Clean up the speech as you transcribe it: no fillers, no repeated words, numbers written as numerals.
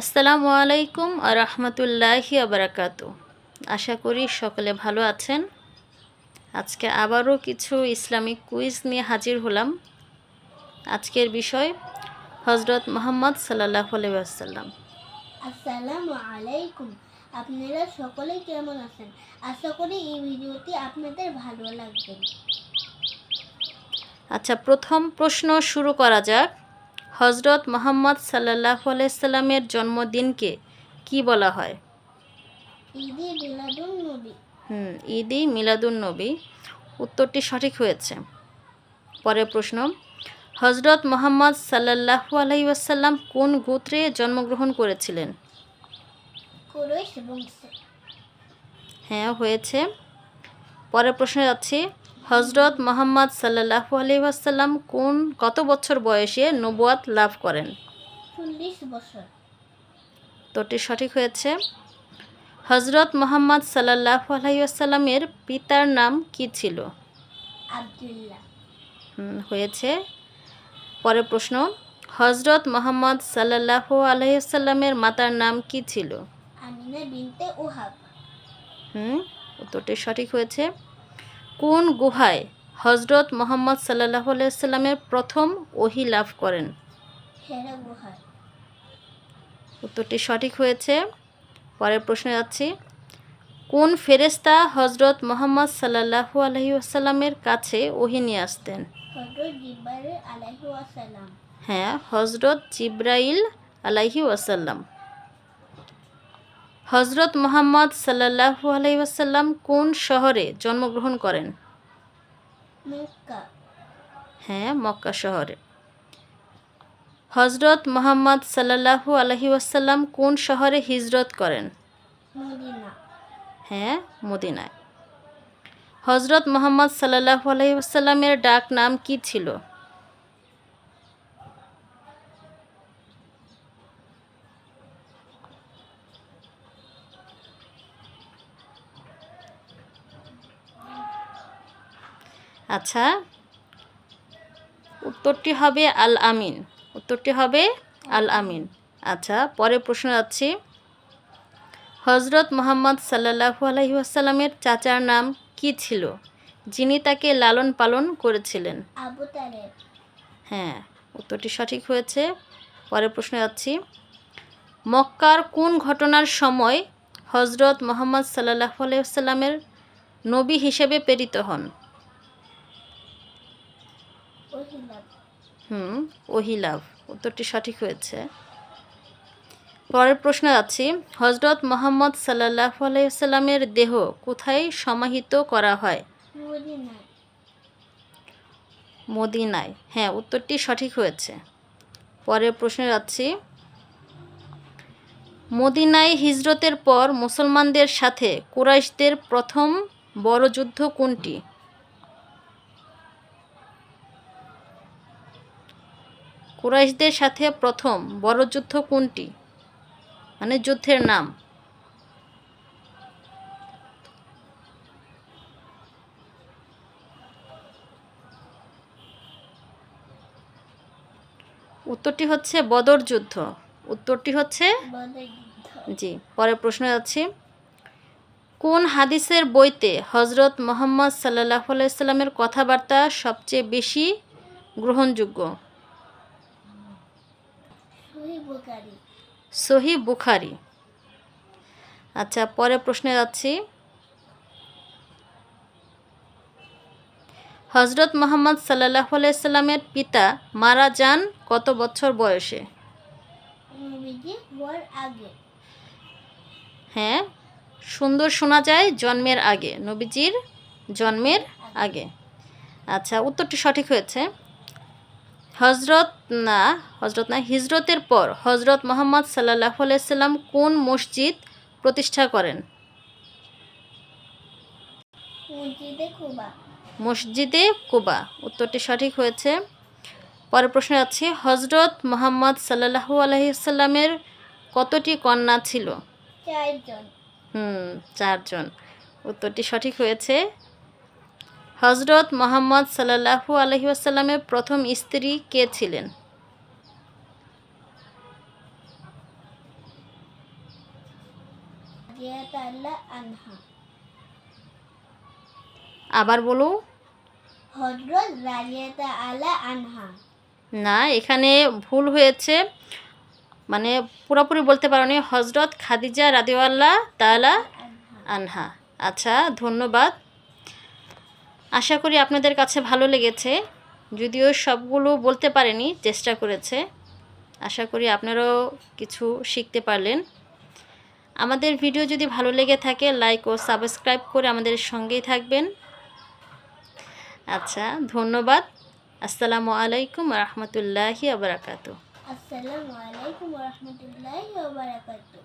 আসসালামু আলাইকুম আ রহমতুল্লাহি আবরাকাতু। আশা করি সকলে ভালো আছেন। আজকে আবারও কিছু ইসলামিক কুইজ নিয়ে হাজির হলাম। আজকের বিষয় হজরত মুহাম্মদ সাল্লাল্লাহু আলাইহি ওয়াসাল্লাম। আসসালামু আলাইকুম। আপনারা সকলে কেমন আছেন? আশা করি এই ভিডিওটি আপনাদের ভালো লাগবে। আচ্ছা, প্রথম প্রশ্ন শুরু করা যাক। হজরত মুহাম্মদ সাল্লাল্লাহু আলাইহি সাল্লামের জন্মদিনকে কি বলা হয়? ঈদে মিলাদুন নবী। ঈদে মিলাদুন নবী। উত্তরটি সঠিক হয়েছে। পরের প্রশ্ন, হজরত মুহাম্মদ সাল্লাল্লাহু আলাইহি ওয়াসাল্লাম কোন গোত্রে জন্মগ্রহণ করেছিলেন? কুরাইশ বংশে। হ্যাঁ, হয়েছে। পরের প্রশ্নে যাচ্ছি। হজরত মুহাম্মদ সাল্লাল্লাহু আলাইহি ওয়াসাল্লাম কত বছর বয়সে নবুয়াত লাভ করেন? 40 বছর। উত্তরটি সঠিক হয়েছে। হজরত মুহাম্মদ সাল্লাল্লাহু আলাইহি ওয়াসাল্লামের পিতার নাম কি ছিল? আব্দুল্লাহ। হয়েছে। পরের প্রশ্ন, হজরত মুহাম্মদ সাল্লাল্লাহু আলাইহি ওয়াসাল্লামের মাতার নাম কি ছিল? আমিনা বিনতে ওহাব। উত্তরটি সঠিক হয়েছে। কোন গুহায় হজরত মুহাম্মদ সাল্লাল্লাহু আলাইহি ওয়াসাল্লামের প্রথম ওহী লাভ করেন? হেরা গুহায়। উত্তরটি সঠিক হয়েছে। পরের প্রশ্নে যাচ্ছি। কোন ফেরেশতা হজরত মুহাম্মদ সাল্লাল্লাহু আলাইহি ওয়াসাল্লামের কাছে ওহী নিয়ে আসতেন? হযরত জিবরাইল আলাইহিস সালাম। হ্যাঁ, হজরত জিবরাইল আলাইহি ওয়াসাল্লাম। হজরত মুহাম্মদ সাল্লাল্লাহু আলাইহি ওয়াসাল্লাম কোন শহরে জন্মগ্রহণ করেন? মক্কা। হ্যাঁ, মক্কা শহরে। হজরত মুহাম্মদ সাল্লাল্লাহু আলাইহি ওয়াসাল্লাম কোন শহরে হিজরত করেন? মদিনা। হ্যাঁ, মদিনায়। হজরত মুহাম্মদ সাল্লাল্লাহু আলাইহি ওয়াসাল্লামের ডাক নাম কি ছিল? আচ্ছা, উত্তরটি হবে আল আমিন। উত্তরটি হবে আল আমিন। আচ্ছা, পরের প্রশ্ন যাচ্ছি। হজরত মুহাম্মদ সাল্লাল্লাহু আলাইহি ওয়াসাল্লামের চাচার নাম কি ছিল, যিনি তাকে লালন পালন করেছিলেন? আবু তালেব। হ্যাঁ, উত্তরটি সঠিক হয়েছে। পরের প্রশ্ন যাচ্ছি। মক্কার কোন ঘটনার সময় হজরত মুহাম্মদ সাল্লাল্লাহু আলাইহি ওয়াসাল্লামের নবী হিসেবে প্রেরিত হন? ওহী লাভ। উত্তরটি সঠিক হয়েছে। পরের প্রশ্ন যাচ্ছি। হজরত মুহাম্মদ সাল্লাল্লাহু আলাইহি ওয়াসাল্লামের দেহ কোথায় সমাহিত করা হয়? মদিনায়। মদিনায়। হ্যাঁ, উত্তরটি সঠিক হয়েছে। পরের প্রশ্নে যাচ্ছি। মদিনায় হিজরতের পর মুসলমানদের সাথে কুরাইশদের প্রথম বড় যুদ্ধ কোনটি? কুরাইশদের সাথে প্রথম বড় যুদ্ধ কোনটি, মানে যুদ্ধের নাম? উত্তরটি হচ্ছে বদর যুদ্ধ। উত্তরটি হচ্ছে জি। পরের প্রশ্ন যাচ্ছি। কোন হাদিসের বইতে হজরত মুহাম্মদ সাল্লাল্লাহু আলাইহি ওয়াসাল্লামের কথাবার্তা সবচেয়ে বেশি গ্রহণযোগ্য? সহিহ বুখারী। আচ্ছা, পরের প্রশ্নে যাচ্ছি। হজরত মুহাম্মদ সাল্লাল্লাহু আলাইহি ওয়াসাল্লামের পিতা মারা যান কত বছর বয়সে? হ্যাঁ, সুন্দর শোনা যায়, জন্মের আগে, নবীজির জন্মের আগে। আচ্ছা, উত্তরটি সঠিক হয়েছে। হিজরতের পর হজরত মুহাম্মদ সাল্লাল্লাহু আলাইহি ওয়াসাল্লাম কোন মসজিদ প্রতিষ্ঠা করেন? মসজিদে কুবা। উত্তরটি সঠিক হয়েছে। পরের প্রশ্ন আছে। হজরত মুহাম্মদ সাল্লাল্লাহু আলাইহি ওয়াসাল্লামের কতটি কন্যা ছিল? 4জন। উত্তরটি সঠিক হয়েছে। হজরত মুহাম্মদ সাল্লাল্লাহু আলাইহি ওয়াসাল্লামের প্রথম স্ত্রী কে ছিলেন? রাদিয়াল্লাহু আনহা। আবার বলো। হযরত রাদিয়াল্লাহু আনহা। না, এখানে ভুল হয়েছে, মানে পুরোপুরি বলতে পারোনি। হজরত খাদিজা রাদিয়াল্লাহু তাআলা আনহা। আচ্ছা, ধন্যবাদ। আশা করি আপনাদের কাছে ভালো লেগেছে, যদিও সবগুলো বলতে পারেনি, চেষ্টা করেছে। আশা করি আপনারাও কিছু শিখতে পারলেন। আমাদের ভিডিও যদি ভালো লেগে থাকে লাইক ও সাবস্ক্রাইব করে আমাদের সঙ্গেই থাকবেন। আচ্ছা, ধন্যবাদ। আসসালামু আলাইকুম ওয়া রাহমাতুল্লাহি ওয়া বারাকাতুহু। আসসালামু আলাইকুম ওয়া রাহমাতুল্লাহি ওয়া বারাকাতুহু।